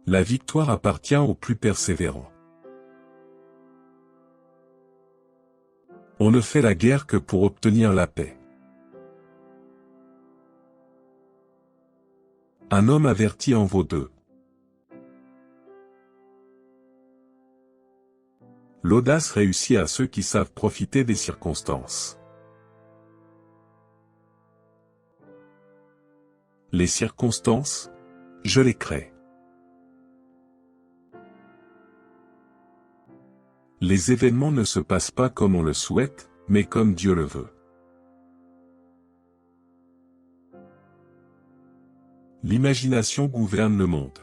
La victoire appartient aux plus persévérants. On ne fait la guerre que pour obtenir la paix. Un homme averti en vaut deux. L'audace réussit à ceux qui savent profiter des circonstances. Les circonstances, je les crée. Les événements ne se passent pas comme on le souhaite, mais comme Dieu le veut. L'imagination gouverne le monde.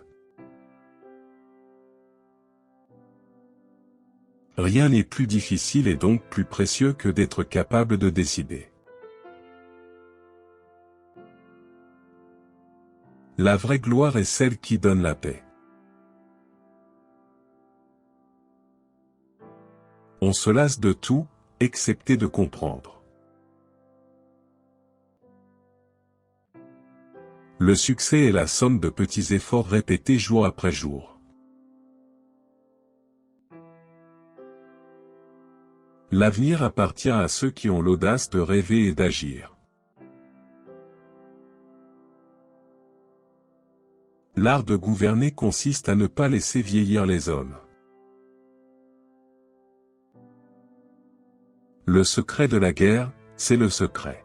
Rien n'est plus difficile et donc plus précieux que d'être capable de décider. La vraie gloire est celle qui donne la paix. On se lasse de tout, excepté de comprendre. Le succès est la somme de petits efforts répétés jour après jour. L'avenir appartient à ceux qui ont l'audace de rêver et d'agir. L'art de gouverner consiste à ne pas laisser vieillir les hommes. Le secret de la guerre, c'est le secret.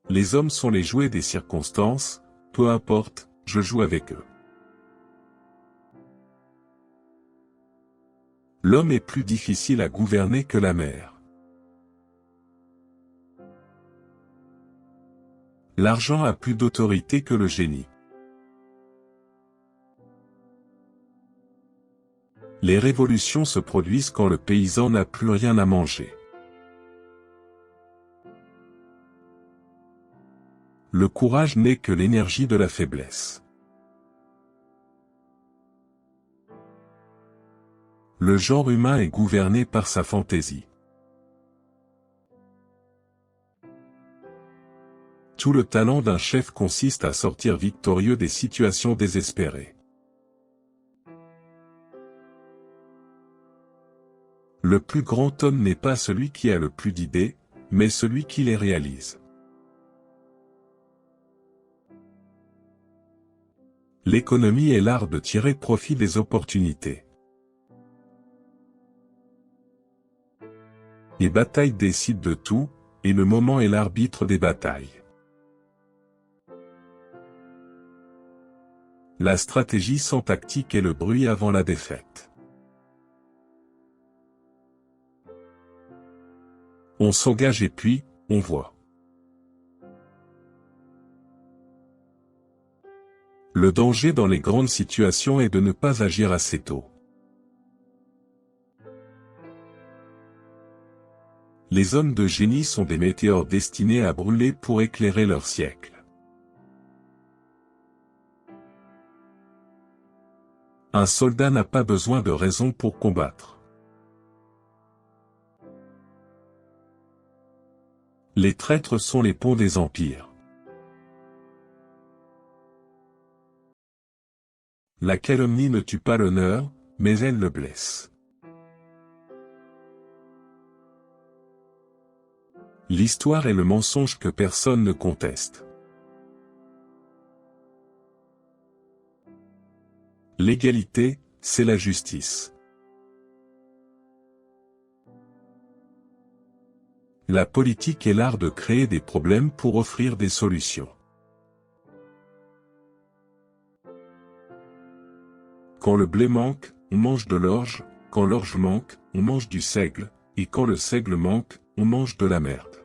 Les hommes sont les jouets des circonstances, peu importe, je joue avec eux. L'homme est plus difficile à gouverner que la mer. L'argent a plus d'autorité que le génie. Les révolutions se produisent quand le paysan n'a plus rien à manger. Le courage n'est que l'énergie de la faiblesse. Le genre humain est gouverné par sa fantaisie. Tout le talent d'un chef consiste à sortir victorieux des situations désespérées. Le plus grand homme n'est pas celui qui a le plus d'idées, mais celui qui les réalise. L'économie est l'art de tirer profit des opportunités. Les batailles décident de tout, et le moment est l'arbitre des batailles. La stratégie sans tactique est le bruit avant la défaite. On s'engage et puis, on voit. Le danger dans les grandes situations est de ne pas agir assez tôt. Les hommes de génie sont des météores destinés à brûler pour éclairer leur siècle. Un soldat n'a pas besoin de raison pour combattre. Les traîtres sont les ponts des empires. La calomnie ne tue pas l'honneur, mais elle le blesse. L'histoire est le mensonge que personne ne conteste. L'égalité, c'est la justice. La politique est l'art de créer des problèmes pour offrir des solutions. Quand le blé manque, on mange de l'orge, quand l'orge manque, on mange du seigle, et quand le seigle manque, on mange de la merde.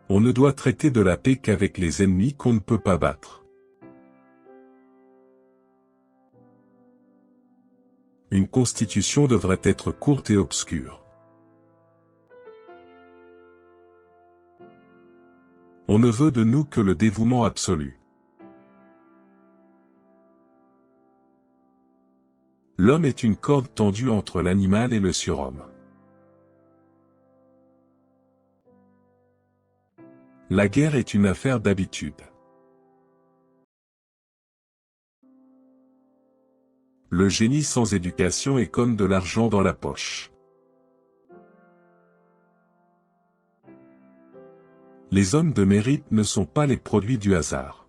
On ne doit traiter de la paix qu'avec les ennemis qu'on ne peut pas battre. Une constitution devrait être courte et obscure. On ne veut de nous que le dévouement absolu. L'homme est une corde tendue entre l'animal et le surhomme. La guerre est une affaire d'habitude. Le génie sans éducation est comme de l'argent dans la poche. Les hommes de mérite ne sont pas les produits du hasard.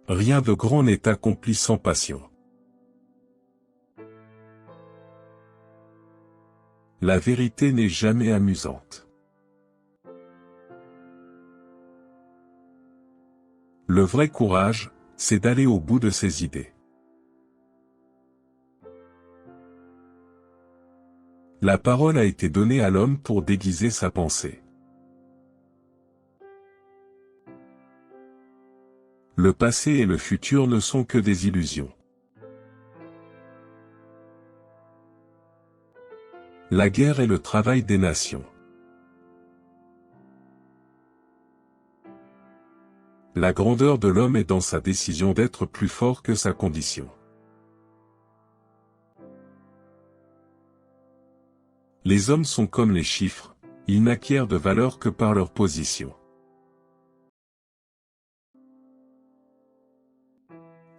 Rien de grand n'est accompli sans passion. La vérité n'est jamais amusante. Le vrai courage, c'est d'aller au bout de ses idées. La parole a été donnée à l'homme pour déguiser sa pensée. Le passé et le futur ne sont que des illusions. La guerre est le travail des nations. La grandeur de l'homme est dans sa décision d'être plus fort que sa condition. Les hommes sont comme les chiffres, ils n'acquièrent de valeur que par leur position.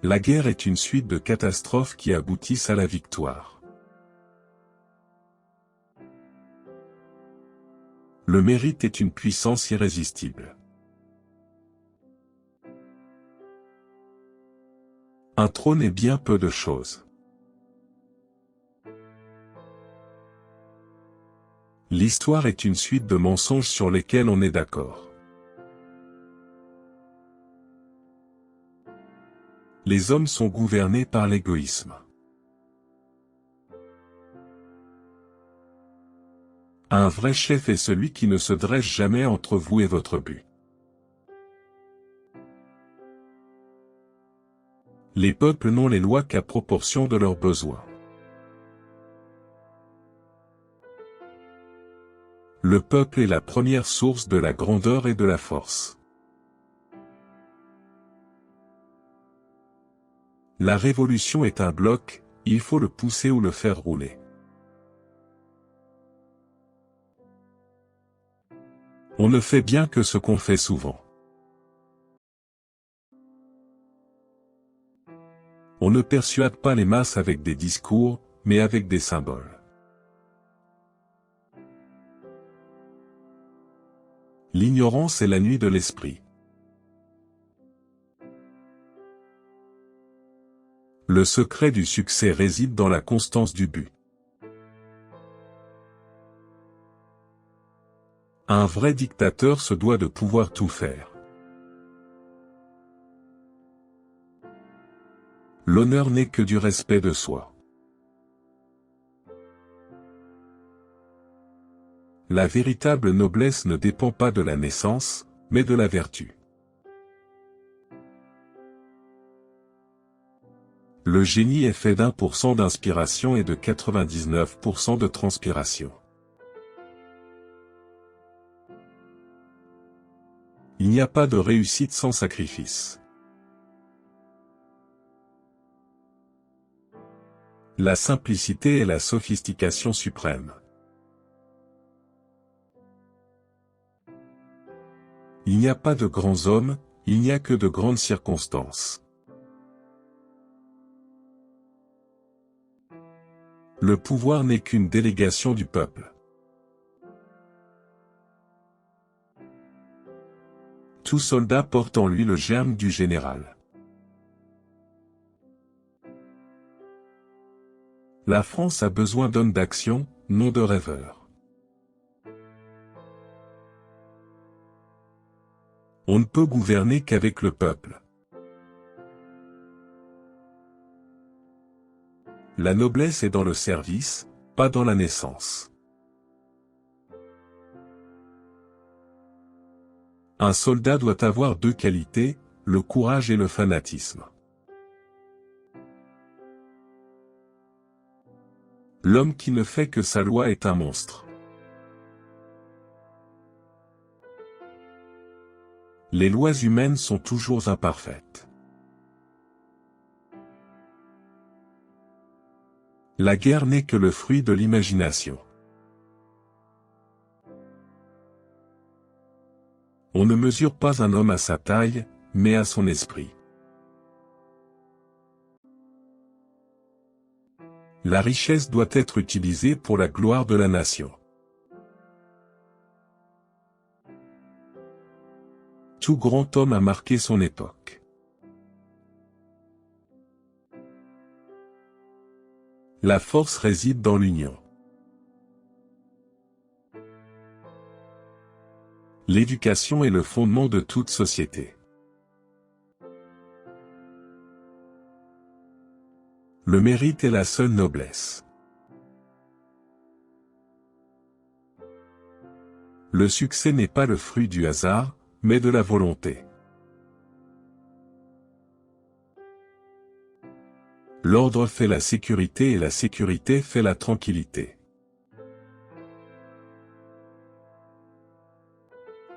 La guerre est une suite de catastrophes qui aboutissent à la victoire. Le mérite est une puissance irrésistible. Un trône est bien peu de choses. L'histoire est une suite de mensonges sur lesquels on est d'accord. Les hommes sont gouvernés par l'égoïsme. Un vrai chef est celui qui ne se dresse jamais entre vous et votre but. Les peuples n'ont les lois qu'à proportion de leurs besoins. Le peuple est la première source de la grandeur et de la force. La révolution est un bloc, il faut le pousser ou le faire rouler. On ne fait bien que ce qu'on fait souvent. On ne persuade pas les masses avec des discours, mais avec des symboles. L'ignorance est la nuit de l'esprit. Le secret du succès réside dans la constance du but. Un vrai dictateur se doit de pouvoir tout faire. L'honneur n'est que du respect de soi. La véritable noblesse ne dépend pas de la naissance, mais de la vertu. Le génie est fait d'1% d'inspiration et de 99% de transpiration. Il n'y a pas de réussite sans sacrifice. La simplicité est la sophistication suprême. Il n'y a pas de grands hommes, il n'y a que de grandes circonstances. Le pouvoir n'est qu'une délégation du peuple. Tout soldat porte en lui le germe du général. La France a besoin d'hommes d'action, non de rêveurs. On ne peut gouverner qu'avec le peuple. La noblesse est dans le service, pas dans la naissance. Un soldat doit avoir deux qualités, le courage et le fanatisme. L'homme qui ne fait que sa loi est un monstre. Les lois humaines sont toujours imparfaites. La guerre n'est que le fruit de l'imagination. On ne mesure pas un homme à sa taille, mais à son esprit. La richesse doit être utilisée pour la gloire de la nation. Tout grand homme a marqué son époque. La force réside dans l'union. L'éducation est le fondement de toute société. Le mérite est la seule noblesse. Le succès n'est pas le fruit du hasard, mais de la volonté. L'ordre fait la sécurité et la sécurité fait la tranquillité.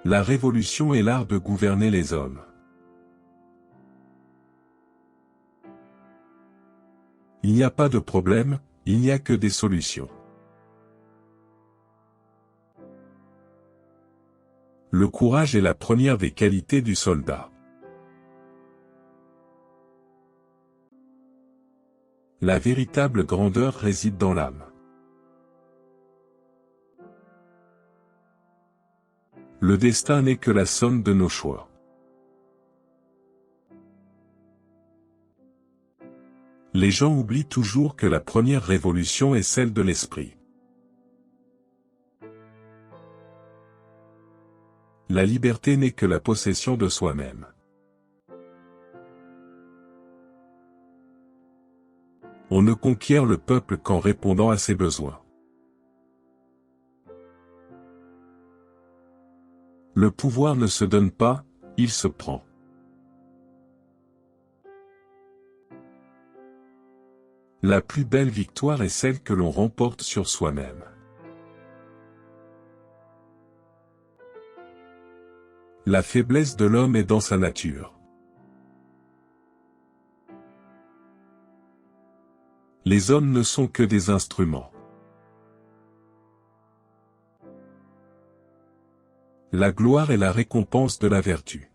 La révolution est l'art de gouverner les hommes. Il n'y a pas de problème, il n'y a que des solutions. Le courage est la première des qualités du soldat. La véritable grandeur réside dans l'âme. Le destin n'est que la somme de nos choix. Les gens oublient toujours que la première révolution est celle de l'esprit. La liberté n'est que la possession de soi-même. On ne conquiert le peuple qu'en répondant à ses besoins. Le pouvoir ne se donne pas, il se prend. La plus belle victoire est celle que l'on remporte sur soi-même. La faiblesse de l'homme est dans sa nature. Les hommes ne sont que des instruments. La gloire est la récompense de la vertu.